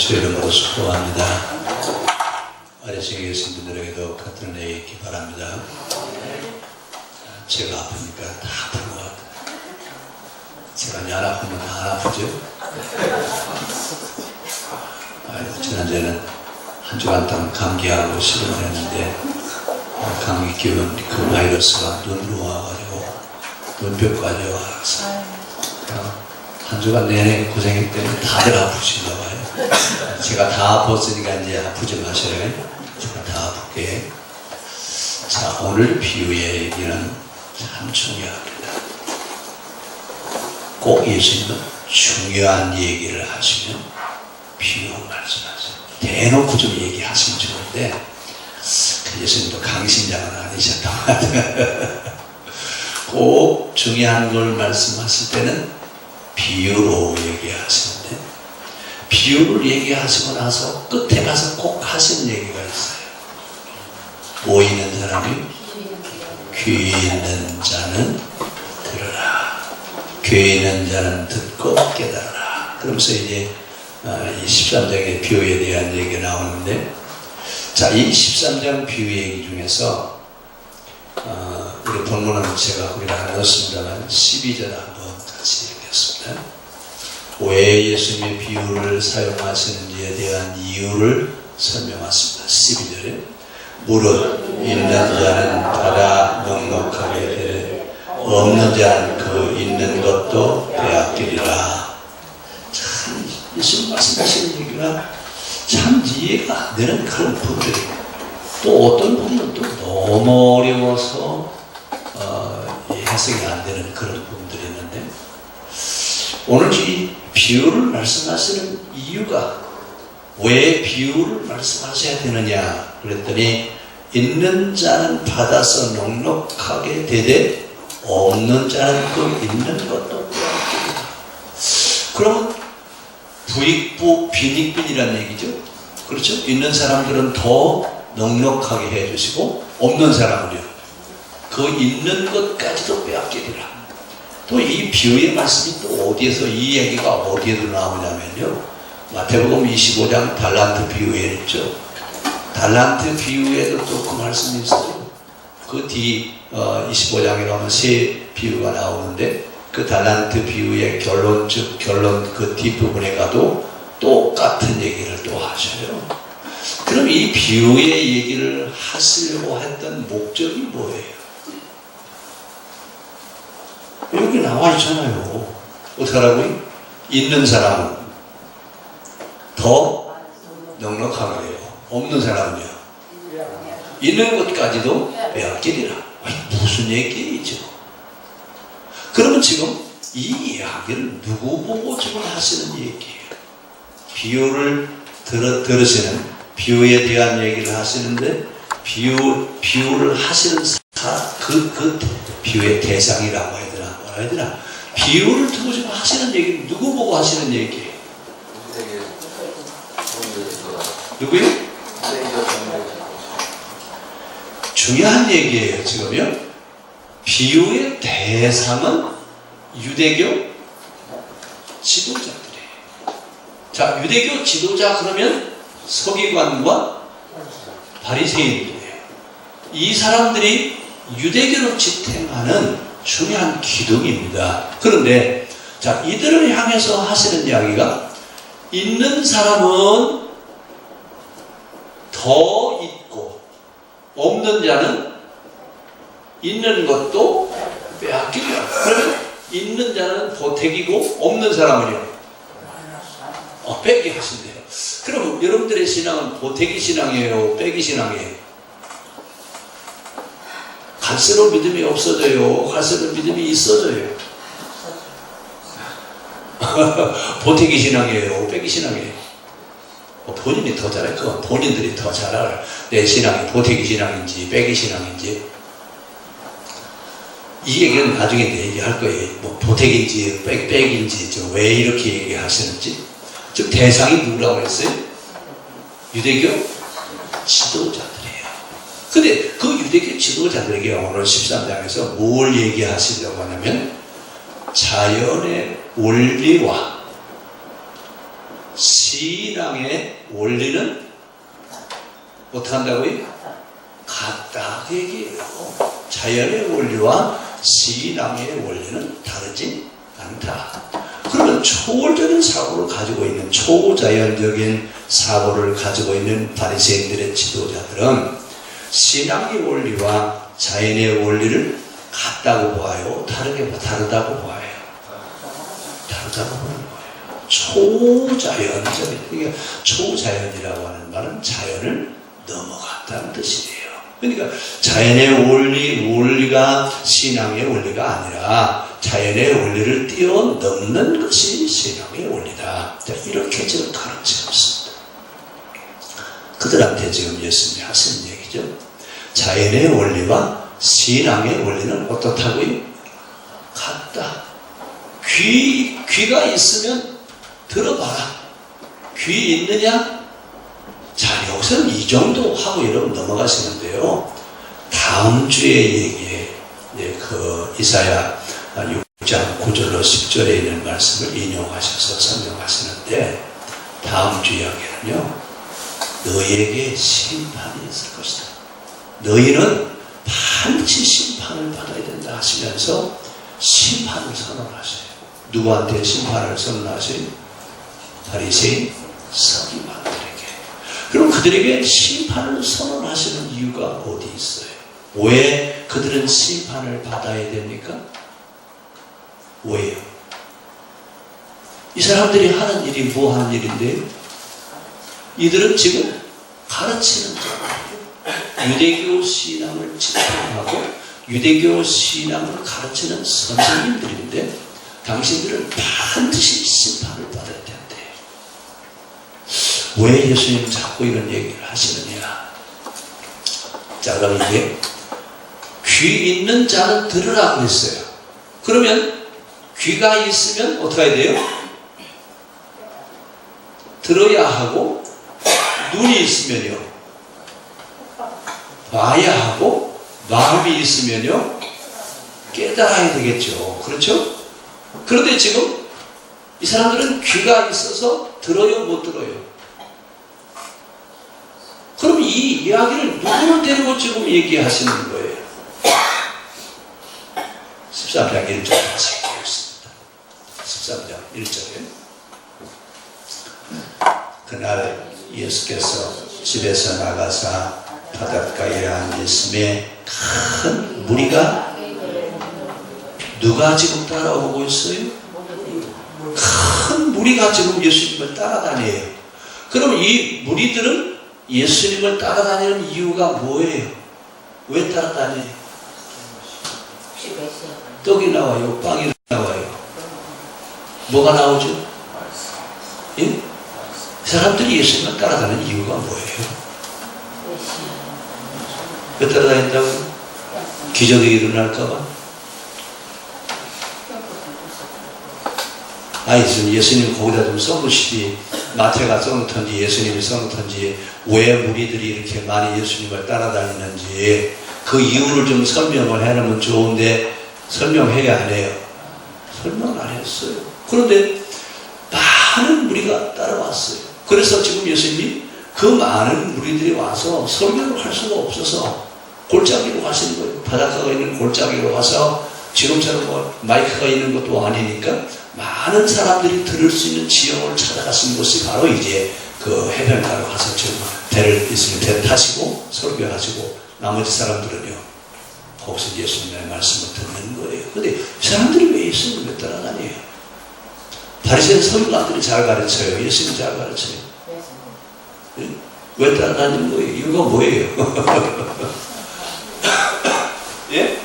주의 이름으로 축복합니다. 아래층에 계신 분들에게도 같은 은혜 있기 바랍니다. 제가 아프니까 다 아픈 것 같아요. 제가 안 아프면 다 안 아프죠? 지난주에는 한 주간 동안 감기하고 시름을 했는데 감기 기운 그 바이러스가 눈으로 와가지고 눈뼈까지 와서 한 주간 내내 고생했더니 다들 아프신가 봐요. 제가 다 아팠으니까 이제 아프지 마셔요. 제가 다 아플게. 자, 오늘 비유의 얘기는 참 중요합니다. 꼭 예수님은 중요한 얘기를 하시면 비유 말씀하세요. 대놓고 좀 얘기하시면 좋은데 예수님도 강신장은 아니셨던 것 같아요. 꼭 중요한 걸 말씀하실 때는 비유로 얘기하시는데 비유를 얘기하시고 나서 끝에 가서 꼭 하신 얘기가 있어요. 뭐 있는 사람이? 귀 있는 자는 들으라. 귀 있는 자는 듣고 깨달으라. 그러면서 이제 이 13장의 비유에 대한 얘기가 나오는데, 자, 이 13장 비유 얘기 중에서 우리 본문은 제가 거기다 안 넣었습니다만 12절 한번 같이 읽겠습니다. 왜 예수님의 비유를 사용하시는지에 대한 이유를 설명하십니다. 12절에 무릇 있는 자는 받아 넉넉하게 되되 없는 자는 그 있는 것도 빼앗기리라. 참 예수님 말씀하시는 얘기가 참 이해가 안 되는 그런 부분들이, 또 어떤 부분은 또 너무 어려워서 해석이 안 되는 그런 부분들이 있는데, 오늘 이 비유를 말씀하시는 이유가, 왜 비유를 말씀하셔야 되느냐 그랬더니, 있는 자는 받아서 넉넉하게 되되 없는 자는 그 있는 것도 빼앗기리라. 그러면 부익부 빈익빈이라는 얘기죠. 그렇죠? 있는 사람들은 더 넉넉하게 해주시고 없는 사람은요, 그 있는 것까지도 빼앗기리라. 또 이 비유의 말씀이 또 어디에서, 이 얘기가 어디에도 나오냐면요, 마태복음 25장 달란트 비유에 있죠. 달란트 비유에도 또 그 말씀이 있어요. 그 뒤 25장에 나오는 세 비유가 나오는데, 그 달란트 비유의 결론 그 뒷부분에 가도 똑같은 얘기를 또 하셔요. 그럼 이 비유의 얘기를 하시려고 했던 목적이 뭐예요? 여기 나와 있잖아요. 어떻게 하라고요? 있는 사람은 더 넉넉하게 해요. 없는 사람은요, 있는 것까지도 빼앗기리라. 무슨 얘기이죠? 그러면 지금 이 이야기를 누구 보고 지금 하시는 얘기예요? 비유를 들으시는, 비유에 대한 얘기를 하시는데, 비유를 하시는 그 비유의 대상이라고 해야 되나, 뭐라 해야 되나? 비유를 두고 지금 하시는 얘기는 누구 보고 하시는 얘기예요? 누구요? 중요한 얘기예요, 지금요. 비유의 대상은 유대교 지도자들이에요. 자, 유대교 지도자 그러면 서기관과 바리새인들이에요. 이 사람들이 유대교를 지탱하는 중요한 기둥입니다. 그런데 자, 이들을 향해서 하시는 이야기가, 있는 사람은 더 있고 없는 자는 있는 것도 빼앗기려. 그러면 있는 자는 보택이고 없는 사람은요, 빼기 하신대요. 그럼 여러분들의 신앙은 보태기 신앙이에요, 빼기 신앙이에요? 갈수록 믿음이 없어져요, 갈수록 믿음이 있어져요? 보태기 신앙이에요, 빼기 신앙이에요? 본인이 더 잘 알 거, 본인들이 더 잘 알아요. 내 신앙이 보태기 신앙인지 빼기 신앙인지. 이 얘기는 나중에 얘기할 거예요. 뭐 보택인지 빼기인지 왜 이렇게 얘기하시는지. 즉 대상이 누구라고 했어요? 유대교 지도자들이에요. 근데 그 유대교 지도자들에게 오늘 13장에서 뭘 얘기하시려고 하냐면, 자연의 원리와 신앙의 원리는 어떻게 한다고요? 같다 그 얘기예요. 자연의 원리와 신앙의 원리는 다르지 않다. 그러면 초월적인 사고를 가지고 있는 초자연적인 사고를 가지고 있는 바리새인들의 지도자들은 신앙의 원리와 자연의 원리를 같다고 봐요? 다르다고 봐요? 다르다고 보는 거예요. 초자연적인, 그러니까 초자연이라고 하는 말은 자연을 넘어갔다는 뜻이에요. 그러니까 자연의 원리가 신앙의 원리가 아니라 자연의 원리를 뛰어넘는 것이 신앙의 원리다. 이렇게 지금 가르치고 있습니다. 그들한테 지금 예수님이 하시는 얘기죠. 자연의 원리와 신앙의 원리는 어떻다고요? 같다. 귀가 있으면 들어봐라. 귀 있느냐? 자, 여기서는 이 정도 하고 여러분 넘어가시는데요. 다음 주에 얘기해. 그 이사야 6장 9절로 10절에 있는 말씀을 인용하셔서 설명하시는데, 다음 주 이야기는요, 너희에게 심판이 있을 것이다. 너희는 반드시 심판을 받아야 된다 하시면서 심판을 선언하셔요. 누구한테 심판을 선언하셔요? 바리새인 서기관들에게. 그럼 그들에게 심판을 선언하시는 이유가 어디 있어요? 왜 그들은 심판을 받아야 됩니까? 왜요? 이 사람들이 하는 일이 뭐 하는 일인데요? 이들은 지금 가르치는 자예요. 유대교 신앙을 지탱하고 유대교 신앙을 가르치는 선생님들인데, 당신들은 반드시 심판을 받아야 된대. 왜 예수님 자꾸 이런 얘기를 하시느냐? 자, 그럼 이제 귀 있는 자는 들으라고 했어요. 그러면 귀가 있으면 어떻게 해야 돼요? 들어야 하고, 눈이 있으면요 봐야 하고, 마음이 있으면요 깨달아야 되겠죠. 그렇죠? 그런데 지금 이 사람들은 귀가 있어서 들어요, 못 들어요? 그럼 이 이야기를 누구를 데리고 지금 얘기하시는 거예요? 13장 1절 다시 읽겠습니다. 13장 1절에 그날 예수께서 집에서 나가사 바닷가에 앉으심에 큰 무리가, 누가 지금 따라오고 있어요? 큰 무리가 지금 예수님을 따라다녀요. 그럼 이 무리들은 예수님을 따라다니는 이유가 뭐예요? 왜 따라다녀요? 떡이 나와요? 빵이 나와요? 뭐가 나오죠? 예? 사람들이 예수님을 따라다니는 이유가 뭐예요? 왜 따라다닌다고? 기적이 일어날까봐? 예수님 거기다 좀 써놓으시지. 마태가 써놓던지 예수님이 써놓던지, 왜 무리들이 이렇게 많이 예수님을 따라다니는지 그 이유를 좀 설명을 해놓으면 좋은데, 설명해야 안 해요? 설명 안 했어요. 그런데 많은 무리가 따라왔어요. 그래서 지금 예수님이 그 많은 무리들이 와서 설명을 할 수가 없어서 골짜기로 가시는 거예요. 바닷가가 있는 골짜기로 와서, 지금처럼 뭐 마이크가 있는 것도 아니니까 많은 사람들이 들을 수 있는 지형을 찾아가신 곳이 바로 이제 그 해변가로 가서 지금 배를 있으면 배 타시고 설교하시고, 나머지 사람들은요 거기서 예수님의 말씀을 듣는 거예요. 근데 사람들이 왜 예수님을 따라다녀요? 바리새인 서기관들이 잘 가르쳐요? 예수님 잘 가르쳐요? 네? 왜 따라다니는 거예요? 이유가 뭐예요? 예?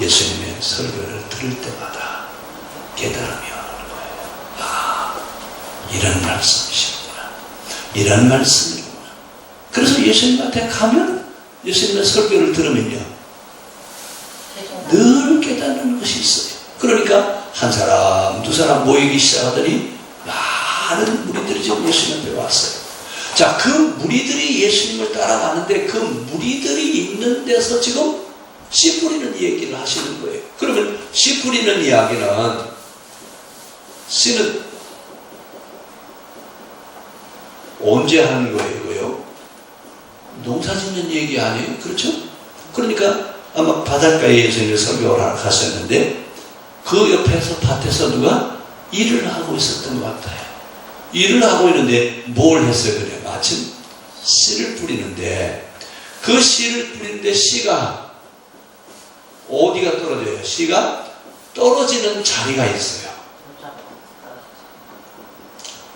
예수님의 설교를 들을 때마다 깨달음이 오는 거예요. 이런 말씀이시구나. 이런 말씀이구나. 그래서 예수님한테 가면, 예수님의 설교를 들으면요 늘 깨닫는 것이 있어요. 그러니까 한 사람, 두 사람 모이기 시작하더니 많은 무리들이 지금 예수님 앞에 왔어요. 자, 그 무리들이 예수님을 따라가는데, 그 무리들이 있는 데서 지금 씨 뿌리는 얘기를 하시는 거예요. 그러면 씨 뿌리는 이야기는 씨는 언제 하는 거예요, 이거요? 농사 짓는 얘기 아니에요? 그렇죠? 그러니까 아마 바닷가에서 이제 설교를 하러 가셨는데 그 옆에서 밭에서 누가 일을 하고 있었던 것 같아요. 일을 하고 있는데 뭘 했어요? 그래, 마침 씨를 뿌리는데 그 씨를 뿌리는데 씨가 어디가 떨어져요? 씨가 떨어지는 자리가 있어요.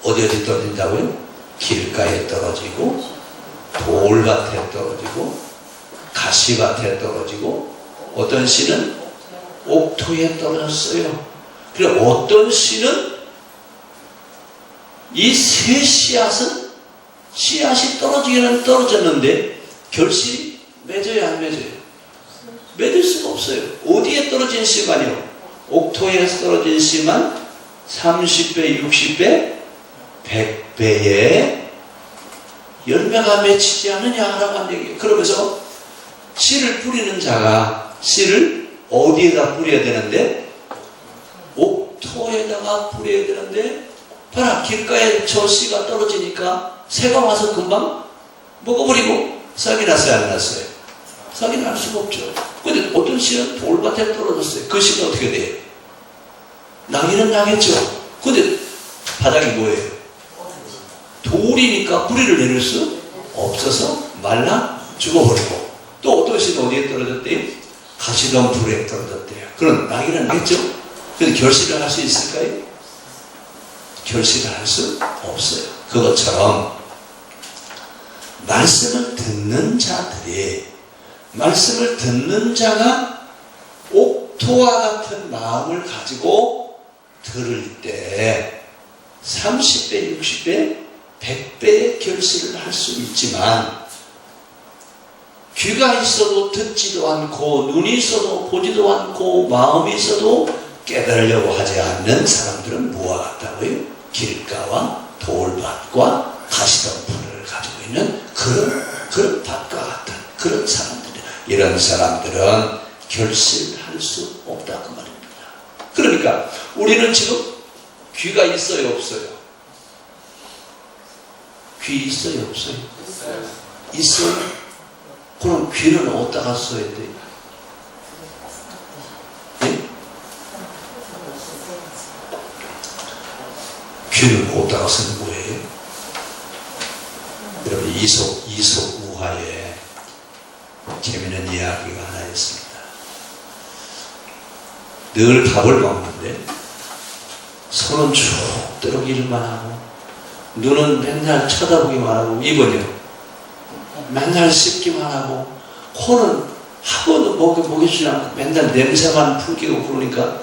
어디 떨어진다고요? 길가에 떨어지고 돌밭에 떨어지고 가시밭에 떨어지고 어떤 씨는 옥토에 떨어졌어요. 그리고 어떤 씨는 이 새 씨앗은 씨앗이 떨어지기는 떨어졌는데 결실이 맺어요, 안 맺어요? 맺을 수가 없어요. 어디에 떨어진 씨만요? 옥토에 떨어진 씨만 30배, 60배, 100배의 열매가 맺히지 않느냐라고 한 얘기예요. 그러면서 씨를 뿌리는 자가 씨를 어디에다 뿌려야 되는데? 옥토에다가 뿌려야 되는데 봐라, 길가에 저 씨가 떨어지니까 새가 와서 금방 먹어버리고 싹이 났어요, 안 났어요? 싹이 날 수가 없죠. 근데 어떤 씨는 돌밭에 떨어졌어요. 그 씨는 어떻게 돼요? 나기는 나겠죠. 근데 바닥이 뭐예요? 돌이니까 뿌리를 내릴 수 없어서 말라 죽어버리고, 또 어떤 씨는 어디에 떨어졌대요? 가시덤불에 떨어졌대요. 그럼 나기는 나겠죠? 근데 결실을 할 수 있을까요? 결실을 할 수 없어요. 그것처럼 말씀을 듣는 자들이, 말씀을 듣는 자가 옥토와 같은 마음을 가지고 들을 때 30배, 60배, 100배의 결실을 할 수 있지만, 귀가 있어도 듣지도 않고 눈이 있어도 보지도 않고 마음이 있어도 깨달으려고 하지 않는 사람들은 뭐와 같다고요? 길가와 돌밭과 가시덤불을 가지고 있는 그런 밭과 같은 그런 사람들. 이런 사람들은 결실할 수 없다, 그 말입니다. 그러니까 우리는 지금 귀가 있어요, 없어요? 귀 있어요, 없어요? 있어요. 그럼 귀는 어디다가 써야 돼요? 네? 귀는 어디다가 쓰는 거예요? 여러분, 이솝우화에 재미있는 이야기가 하나 있습니다. 늘 밥을 먹는데 손은 쭉 뜨르기만 하고 눈은 맨날 쳐다보기만 하고 입은요 맨날 씹기만 하고 코는 한 번도 먹여주지 않고 맨날 냄새만 풍기고 그러니까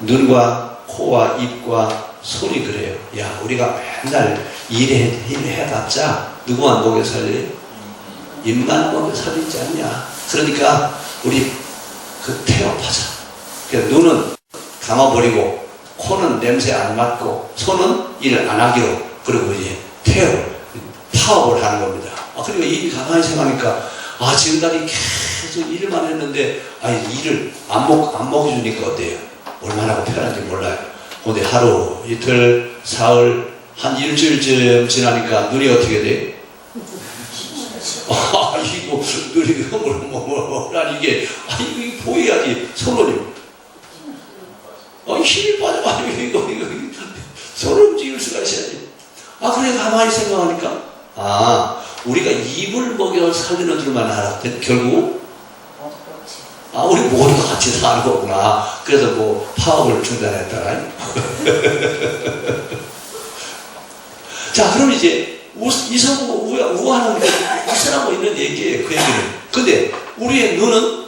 눈과 코와 입과 손이 그래요. 야, 우리가 맨날 일해봤자 누구만 먹여 살려요? 입만 먹여 살리지 않냐. 그러니까 우리 태업하자. 그러니까 눈은 감아버리고 코는 냄새 안 맡고 손은 일 안 하기로, 그리고 이제 파업을 하는 겁니다. 그러니까 입이 가만히 생각하니까 지금까지 계속 일만 했는데 일을 안 먹여주니까 어때요? 얼마나 편한지 몰라요. 근데 하루, 이틀, 사흘, 한 일주일쯤 지나니까 눈이 어떻게 돼요? 이거 눈이 흐물흐물한 이게 이거 보여야지. 손으로 힘이 빠져가지고 이거 손을 움직일 수가 있어야지. 그래 가만히 생각하니까 우리가 입을 먹여 살리는 줄만 알았더니 결국 우리 모두가 같이 사는 거구나. 그래서 파업을 중단했다가 자, 그럼 이제 이성우화는 있으라고 있는 얘기예요. 그 얘기는. 근데 우리의 눈은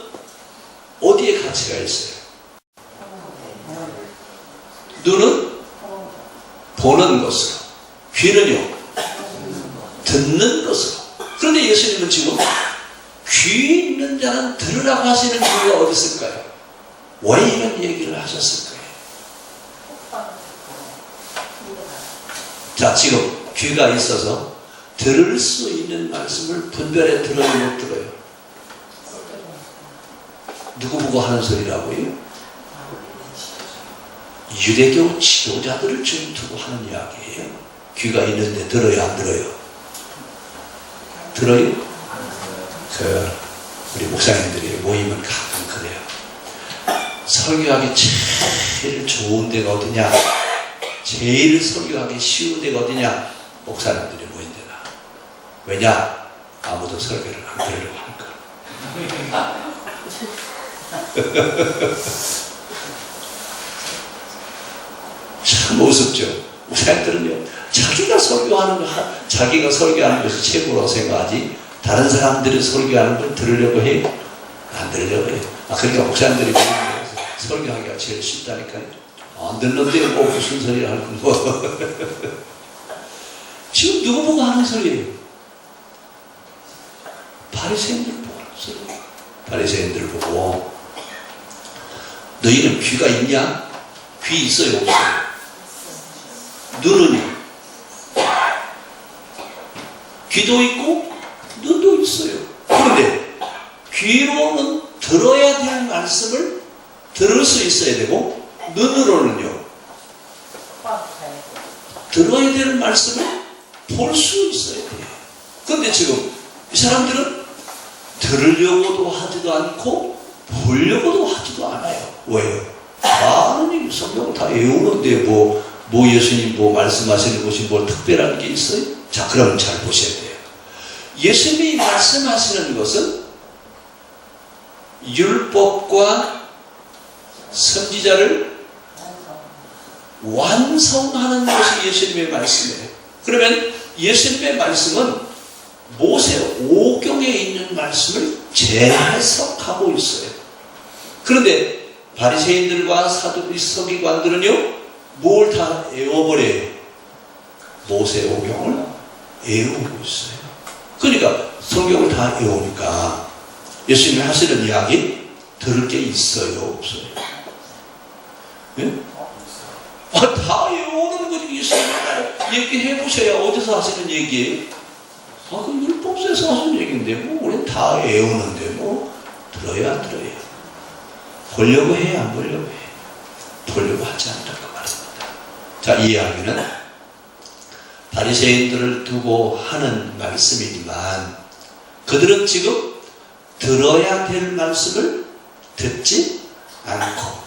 어디에 가치가 있어요? 눈은 보는 것으로, 귀는요 듣는 것으로. 그런데 예수님은 지금 귀 있는 자는 들으라고 하시는 이유가 어디 있을까요? 왜 이런 얘기를 하셨을까요? 자, 지금 귀가 있어서 들을 수 있는 말씀을 분별해 들어요, 못 들어요? 누구 보고 하는 소리라고요? 유대교 지도자들을 주입두고 하는 이야기예요. 귀가 있는데 들어요, 안 들어요? 들어요? 우리 목사님들이 모이면 가끔 그래요. 설교하기 제일 좋은 데가 어디냐? 제일 설교하기 쉬운 데가 어디냐? 목사님들이 모인 데다. 왜냐? 아무도 설교를 안 들으려고 하니까. 참 우습죠. 목사님들은요, 자기가 설교하는 것이 최고라고 생각하지, 다른 사람들이 설교하는 걸 들으려고 해? 안 들으려고 해. 그러니까 목사님들이 설교하기가 제일 쉽다니까요. 안 듣는데 뭐 무슨 소리 하는 거. 지금 누구 보고 하는 소리예요? 바리새인들 보고 하는 소리예요. 바리새인들 보고, 너희는 귀가 있냐? 귀 있어요, 없어요? 눈은 귀도 있고 눈도 있어요. 그런데 귀로는 들어야 될 말씀을 들을 수 있어야 되고, 눈으로는요, 들어야 될 말씀을 볼 수 있어야 돼요. 그런데 지금 이 사람들은 들으려고도 하지도 않고 보려고도 하지도 않아요. 왜요? 아니, 성경을 다 외우는데 뭐 예수님 말씀하시는 것이 뭐 특별한 게 있어요? 자, 그럼 잘 보셔야 돼요. 예수님이 말씀하시는 것은 율법과 선지자를 완성하는 것이 예수님의 말씀이에요. 그러면 예수님의 말씀은 모세 오경에 있는 말씀을 재해석하고 있어요. 그런데 바리새인들과 서기관들은요, 뭘 다 외워버려요? 모세 오경을 외우고 있어요. 그러니까 성경을 다 외우니까 예수님이 하시는 이야기 들을 게 있어요, 없어요? 예? 다 외우는 거지. 예수님이 얘기해 보셔야 어디서 하시는 얘기예요? 그 율법서에서 하시는 얘기인데 우리는 다 외우는데 들어야 안 들어요? 보려고 해야 안 보려고 해? 보려고 하지 않는다고 말입니다. 자, 이 이야기는 바리새인들을 두고 하는 말씀이지만, 그들은 지금 들어야 될 말씀을 듣지 않고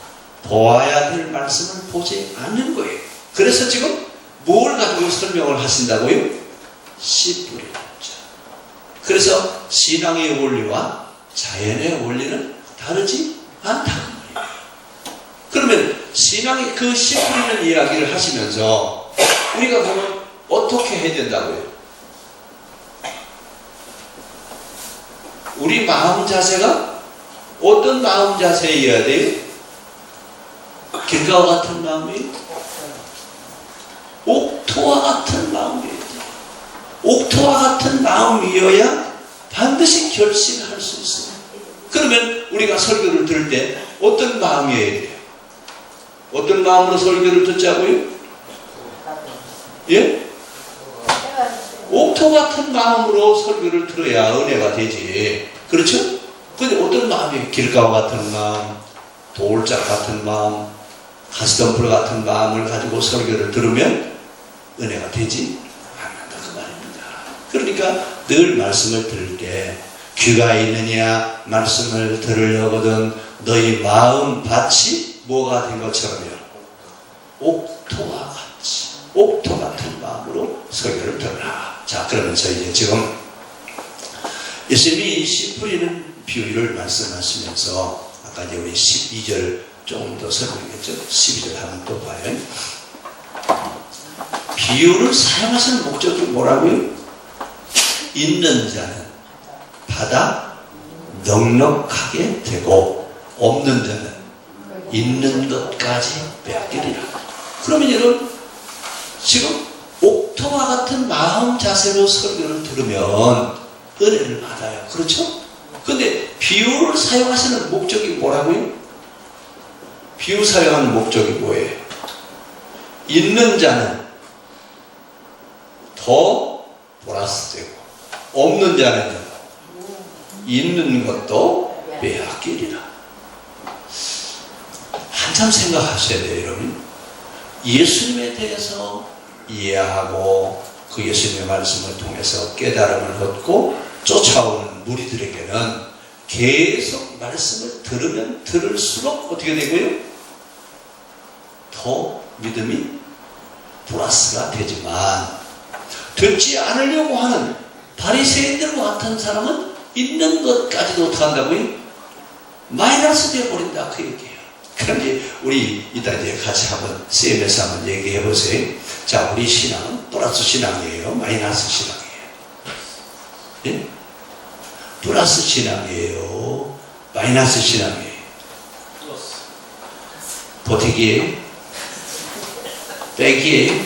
보아야 될 말씀을 보지 않는 거예요. 그래서 지금 뭘 가지고 설명을 하신다고요? 씨 뿌리는 자. 그래서 신앙의 원리와 자연의 원리는 다르지 않다는 거예요. 그러면 신앙의 그 씨 뿌리는 이야기를 하시면서 우리가 그러면 어떻게 해야 된다고요? 우리 마음 자세가 어떤 마음 자세여야 돼요? 길가와 같은 마음이에요? 옥토와 같은 마음이어야 돼요. 옥토와 같은 마음이어야 반드시 결심할 수 있어요. 그러면 우리가 설교를 들을 때 어떤 마음이어야 돼요? 어떤 마음으로 설교를 듣자고요? 예? 옥토 같은 마음으로 설교를 들어야 은혜가 되지. 그렇죠? 근데 어떤 마음이 길가와 같은 마음, 돌짝 같은 마음, 가시덤불 같은 마음을 가지고 설교를 들으면 은혜가 되지 않는다 그 말입니다. 그러니까 늘 말씀을 들을 때 귀가 있느냐 말씀을 들으려거든 너희 마음 밭이 뭐가 된 것처럼요, 옥토와 같이, 옥토 같은 마음으로 설교를 들으라. 자, 그러면서 이제 지금 예수님이 씨 뿌리는 비유를 말씀하시면서 아까 이제 우리 12절 조금 더 설명했죠. 12절 한번 또 봐요. 비유를 사용하시는 목적이 뭐라고요? 있는 자는 받아 넉넉하게 되고 없는 자는 있는 것까지 빼앗기리라. 그러면 여러분 지금 옥토와 같은 마음 자세로 설교를 들으면 은혜를 받아요. 그렇죠? 근데 비유를 사용하시는 목적이 뭐라고요? 비유 사용하는 목적이 뭐예요? 있는 자는 더 플러스 되고 없는 자는 있는 것도 빼앗기리라. 한참 생각하셔야 돼요, 여러분. 예수님에 대해서 이해하고 그 예수님의 말씀을 통해서 깨달음을 얻고 쫓아오는 무리들에게는 계속 말씀을 들으면 들을수록 어떻게 되고요? 더 믿음이 플러스가 되지만 듣지 않으려고 하는 바리새인들과 같은 사람은 있는 것까지도 어떻게 한다고요? 마이너스 되어버린다 그 얘기예요. 그런데 우리 이따 이제 같이 한번 CM에서 한번 얘기해 보세요. 자, 우리 신앙은 플러스 신앙이에요, 마이너스 신앙이에요? 예? 플러스 신앙이에요, 마이너스 신앙이에요? 보태기예요? 빼기예요?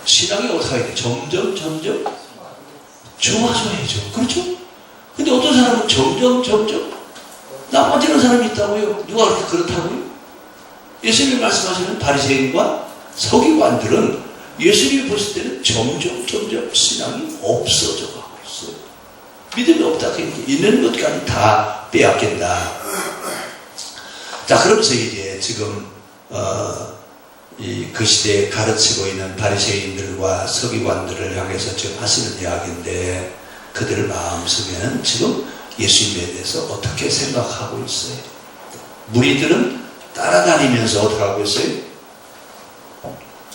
신앙이 어떻게 해야 돼? 점점 좋아져야죠. 그렇죠? 근데 어떤 사람은 점점 나빠지는 사람이 있다고요. 누가 그렇게 그렇다고요? 예수님이 말씀하시는 바리새인과 서기관들은 예수님이 보실 때는 점점 신앙이 없어져 가고 있어요. 믿음이 없다. 있는 것까지 다 빼앗긴다. 자, 그러면서 이제 지금 그 시대에 가르치고 있는 바리새인들과 서기관들을 향해서 지금 하시는 이야기인데, 그들 마음속에는 지금 예수님에 대해서 어떻게 생각하고 있어요? 무리들은 따라다니면서 어떻게 하고 있어요?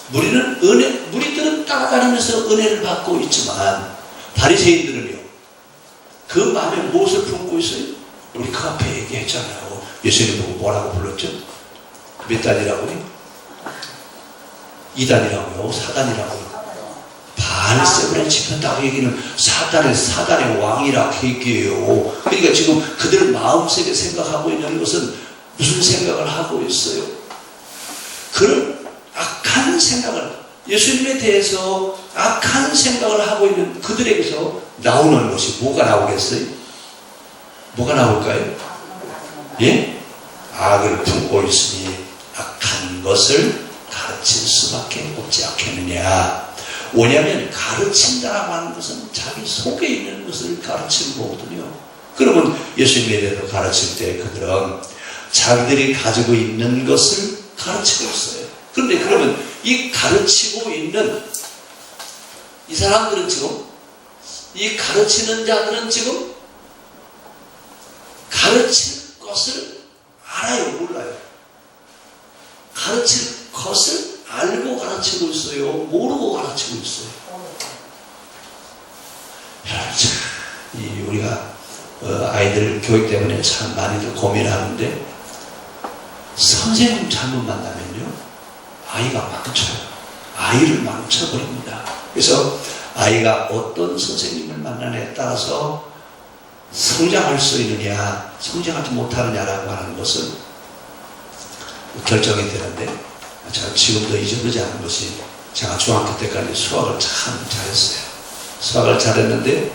무리들은 따라다니면서 은혜를 받고 있지만 바리새인들은요, 그 마음에 무엇을 품고 있어요? 우리 그 앞에 얘기했잖아요. 예수님 보고 뭐라고 불렀죠? 몇 단이라고요? 2단이라고요? 4단이라고요? 바알세불에 집혔다고 얘기는 사단의 왕이라 얘기해요. 그러니까 지금 그들 마음속에 생각하고 있는 것은 무슨 생각을 하고 있어요? 그런 악한 생각을, 예수님에 대해서 악한 생각을 하고 있는 그들에게서 나오는 것이 뭐가 나오겠어요? 뭐가 나올까요? 예? 악을 품고 있으니 악한 것을 가르칠 수밖에 없지 않겠느냐. 왜냐하면 가르친다라고 하는 것은 자기 속에 있는 것을 가르치는 거거든요. 그러면 예수님에 대해서 가르칠 때 그들은 자기들이 가지고 있는 것을 가르치고 있어요. 그런데 그러면 이 가르치고 있는 이 사람들은 지금, 이 가르치는 자들은 지금 가르칠 것을 알아요, 몰라요? 가르칠 것을 알고 가르치고 있어요, 모르고 가르치고 있어요? 여러분, 우리가 아이들 교육 때문에 참 많이들 고민하는데, 선생님 잘못 만나면요, 아이가 망쳐요. 아이를 망쳐버립니다. 그래서 아이가 어떤 선생님을 만나냐에 따라서 성장할 수 있느냐, 성장하지 못하느냐라고 하는 것은 결정이 되는데, 제가 지금도 잊어버리지 않은 것이, 제가 중학교 때까지 수학을 참 잘했어요. 수학을 잘했는데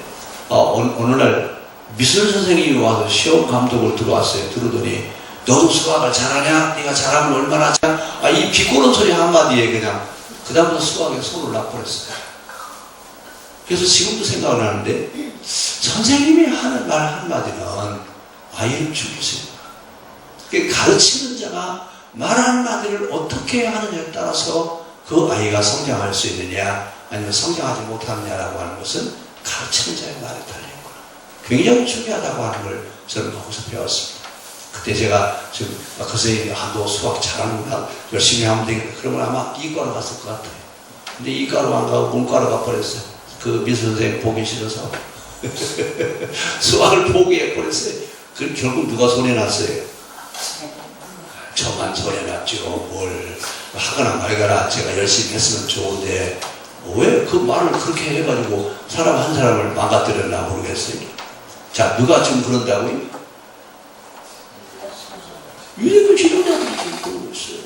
어느 날 미술 선생님이 와서 시험 감독을 들어왔어요. 들어오더니 너도 수학을 잘하냐? 네가 잘하면 얼마나 잘? 이 비꼬는 소리 한마디에 그냥 그 다음부터 수학에 손을 놔버렸어요. 그래서 지금도 생각을 하는데, 선생님이 하는 말 한마디는 아이를 죽이세요. 가르치는 자가 말 한마디를 어떻게 하느냐에 따라서 그 아이가 성장할 수 있느냐 아니면 성장하지 못하느냐라고 하는 것은 가르치는 자의 말에 달려있구나. 굉장히 중요하다고 하는 걸 저는 거기서 배웠습니다. 그때 제가 지금 그 선생님이 너 수학 잘하는구나, 열심히 하면 되겠다, 그러면 아마 이과로 갔을 것 같아요. 근데 이과로 안 가고 문과로 가버렸어요. 그 미술 선생님 보기 싫어서 수학을 포기해버렸어요. 그 결국 누가 손해났어요? 저만 손해났죠. 뭘 하거나 말거나 제가 열심히 했으면 좋은데 왜 그 말을 그렇게 해가지고 사람 한 사람을 망가뜨렸나 모르겠어요. 자, 누가 지금 그런다고요? 유대교 지도자들이 지금 그러고 있어요.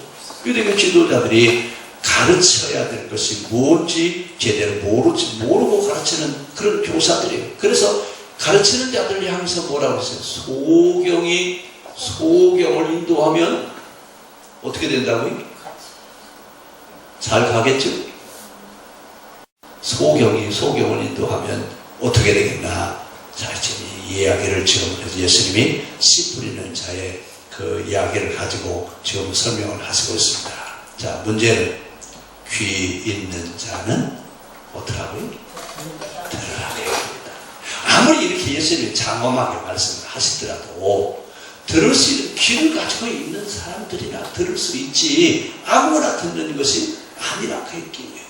유대교 지도자들이 가르쳐야 될 것이 뭔지 제대로 모르고 가르치는 그런 교사들이에요. 그래서 가르치는 자들을 향해서 뭐라고 했어요? 소경을 인도하면 어떻게 된다고요? 잘 가겠죠? 소경을 인도하면 어떻게 되겠나? 자, 지금 이 이야기를 지금 예수님이 씨 뿌리는 자의 그 그 이야기를 가지고 지금 설명을 하시고 있습니다. 자, 문제는 귀 있는 자는 어떠라고요? 들으라고 얘기합니다. 아무리 이렇게 예수님이 장엄하게 말씀을 하시더라도 들을 수 있는 귀를 가지고 있는 사람들이나 들을 수 있지 아무거나 듣는 것이 아니라고 했기에요.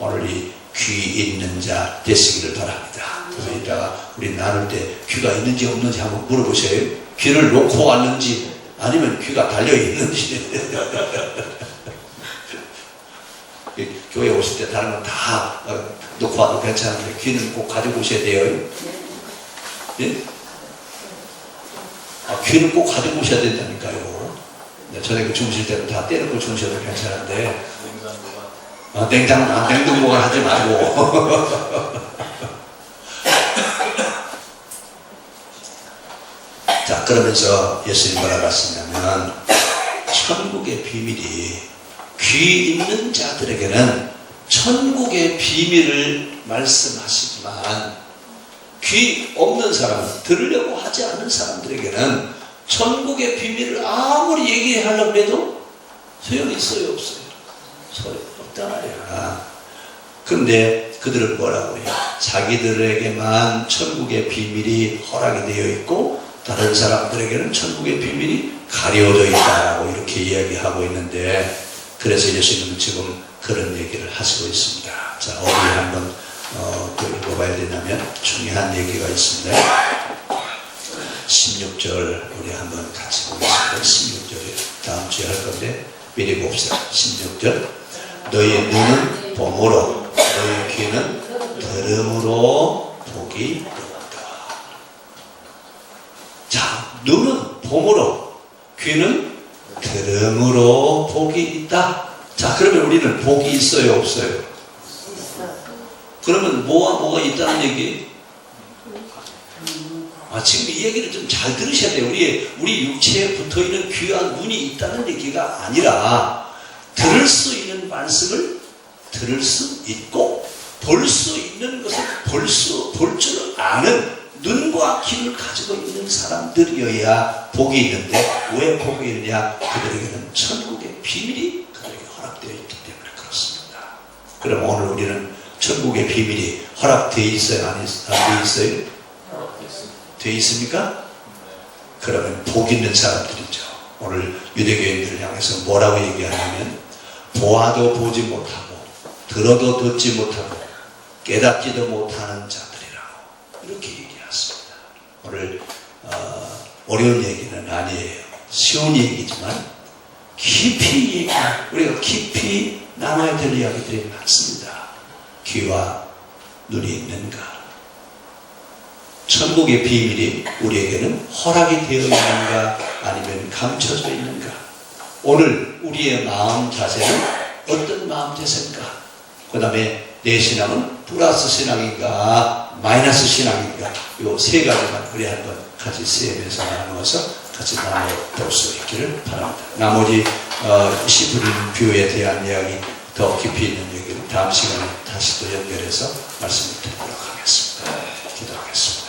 오늘 이 귀 있는 자 되시기를 바랍니다. 그래서 이따가 우리 나눌 때 귀가 있는지 없는지 한번 물어보세요. 귀를 놓고 왔는지 아니면 귀가 달려있는지. 교회 오실 때 다른 건 다 놓고 와도 괜찮은데 귀는 꼭 가지고 오셔야 돼요. 예? 귀는 꼭 가지고 오셔야 된다니까요. 저녁에 주무실 때는 다 떼놓고 주무셔도 괜찮은데 냉동보관 하지 말고. 자, 그러면서 예수님 뭐라고 하시냐면 천국의 비밀이 귀 있는 자들에게는 천국의 비밀을 말씀하시지만 귀 없는 사람은 들으려고 하지 않는 사람들에게는 천국의 비밀을 아무리 얘기하려고 해도 소용이 있어요, 없어요? 소용이 없단 말이야. 그런데 그들은 뭐라고 해요? 자기들에게만 천국의 비밀이 허락이 되어 있고 다른 사람들에게는 천국의 비밀이 가려져 있다라고 이렇게 이야기하고 있는데, 그래서 예수님은 지금 그런 얘기를 하시고 있습니다. 자, 어디 한번 읽어봐야 되냐면 중요한 얘기가 있습니다. 16절 우리 한번 같이 보겠습니다. 16절에 다음 주에 할 건데 미리 봅시다. 16절 너희 눈은 봄으로 너희 귀는 들음으로 복이 있다. 자, 눈은 봄으로 귀는 들음으로 복이 있다. 자, 그러면 우리는 복이 있어요, 없어요? 그러면 뭐가 있다는 얘기? 지금 이 얘기를 좀 잘 들으셔야 돼요. 우리 육체에 붙어있는 귀와 눈이 있다는 얘기가 아니라 들을 수 있는 말씀을 들을 수 있고 볼 수 있는 것을 볼 줄 아는 눈과 귀를 가지고 있는 사람들이어야 복이 있는데, 왜 복이 있느냐? 그들에게는 천국의 비밀이 그들에게 허락되어 있기 때문에 그렇습니다. 그럼 오늘 우리는 천국의 비밀이 허락되어 있어요? 안 되어 있어요? 되어 있습니까? 그러면 복 있는 사람들이죠. 오늘 유대교인들을 향해서 뭐라고 얘기하냐면 보아도 보지 못하고 들어도 듣지 못하고 깨닫지도 못하는 자들이라고 이렇게 얘기했습니다. 오늘 어려운 얘기는 아니에요. 쉬운 얘기지만 깊이 우리가 깊이 나눠야 될 이야기들이 많습니다. 귀와 눈이 있는가? 천국의 비밀이 우리에게는 허락이 되어 있는가? 아니면 감춰져 있는가? 오늘 우리의 마음 자세는 어떤 마음 자세인가? 그 다음에 내 신앙은 플러스 신앙인가? 마이너스 신앙인가? 이 세 가지만 우리 한번 같이 세면서 나누어서 같이 나눠볼 수 있기를 바랍니다. 나머지 씨 부리는 뷰에 대한 이야기, 더 깊이 있는 얘기는 다음 시간에 다시 또 연결해서 말씀을 드리도록 하겠습니다. 기도하겠습니다.